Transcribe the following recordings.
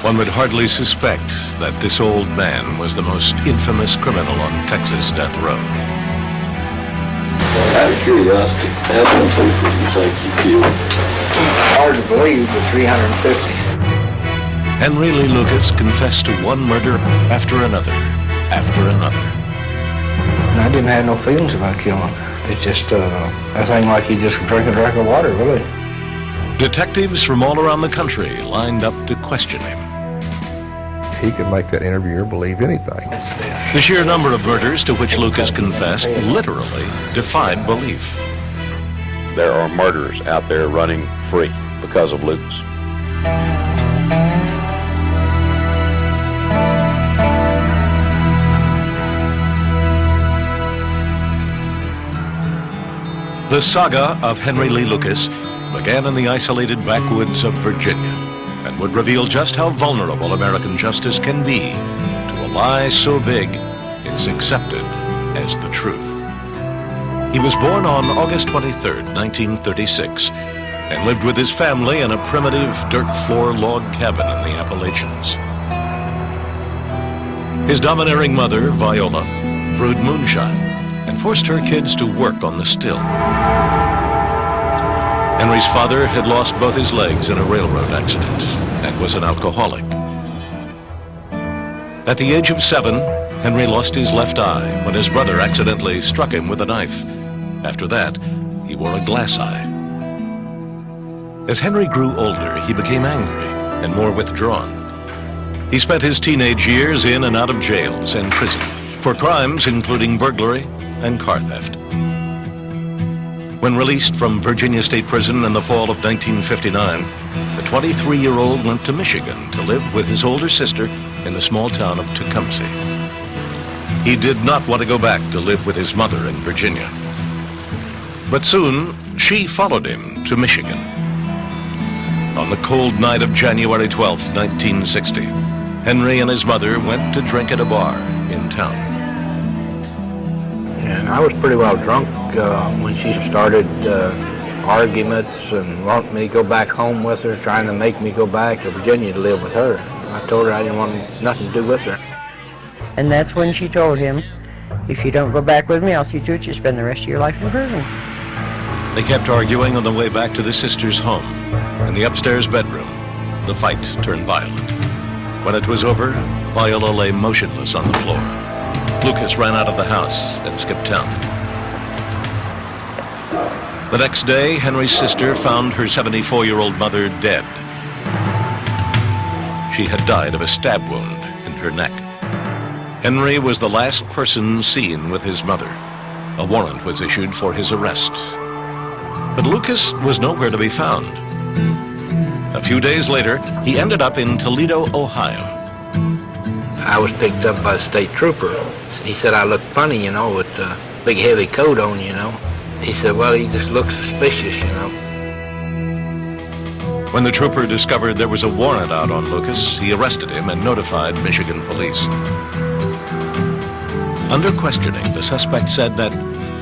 One would hardly suspect that this old man was the most infamous criminal on Texas death row. Out of curiosity, how many people do you think you killed? Hard to believe, but 350. Henry Lee Lucas confessed to one murder after another, after another. And I didn't have no feelings about killing. It's just a thing like he just drank a drink of water, really. Detectives from all around the country lined up to question him. He could make that interviewer believe anything. The sheer number of murders to which Lucas confessed literally defied belief. There are murderers out there running free because of Lucas. The saga of Henry Lee Lucas began in the isolated backwoods of Virginia and would reveal just how vulnerable American justice can be to a lie so big it's accepted as the truth. He was born on August 23, 1936, and lived with his family in a primitive dirt floor log cabin in the Appalachians. His domineering mother, Viola, brewed moonshine and forced her kids to work on the still. Henry's father had lost both his legs in a railroad accident and was an alcoholic. At the age of 7, Henry lost his left eye when his brother accidentally struck him with a knife. After that, he wore a glass eye. As Henry grew older, he became angry and more withdrawn. He spent his teenage years in and out of jails and prison for crimes including burglary and car theft. When released from Virginia State Prison in the fall of 1959, the 23-year-old went to Michigan to live with his older sister in the small town of Tecumseh. He did not want to go back to live with his mother in Virginia. But soon, she followed him to Michigan. On the cold night of January 12, 1960, Henry and his mother went to drink at a bar in town. And I was pretty well drunk when she started arguments and wanting me to go back home with her, trying to make me go back to Virginia to live with her. I told her I didn't want nothing to do with her. And that's when she told him, if you don't go back with me, I'll see to it you spend the rest of your life in prison. They kept arguing on the way back to the sister's home. In the upstairs bedroom, the fight turned violent. When it was over, Viola lay motionless on the floor. Lucas ran out of the house and skipped town. The next day, Henry's sister found her 74-year-old mother dead. She had died of a stab wound in her neck. Henry was the last person seen with his mother. A warrant was issued for his arrest. But Lucas was nowhere to be found. A few days later, he ended up in Toledo, Ohio. I was picked up by a state trooper. He said I looked funny, you know, with a big heavy coat on, you know. He said, well, he just looks suspicious, you know. When the trooper discovered there was a warrant out on Lucas, he arrested him and notified Michigan police. Under questioning, the suspect said that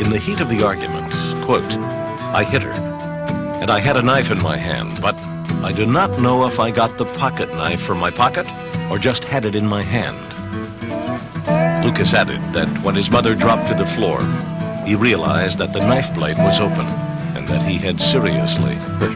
in the heat of the argument, quote, I hit her, and I had a knife in my hand, but I do not know if I got the pocket knife from my pocket or just had it in my hand. Lucas added that when his mother dropped to the floor, he realized that the knife blade was open and that he had seriously hurt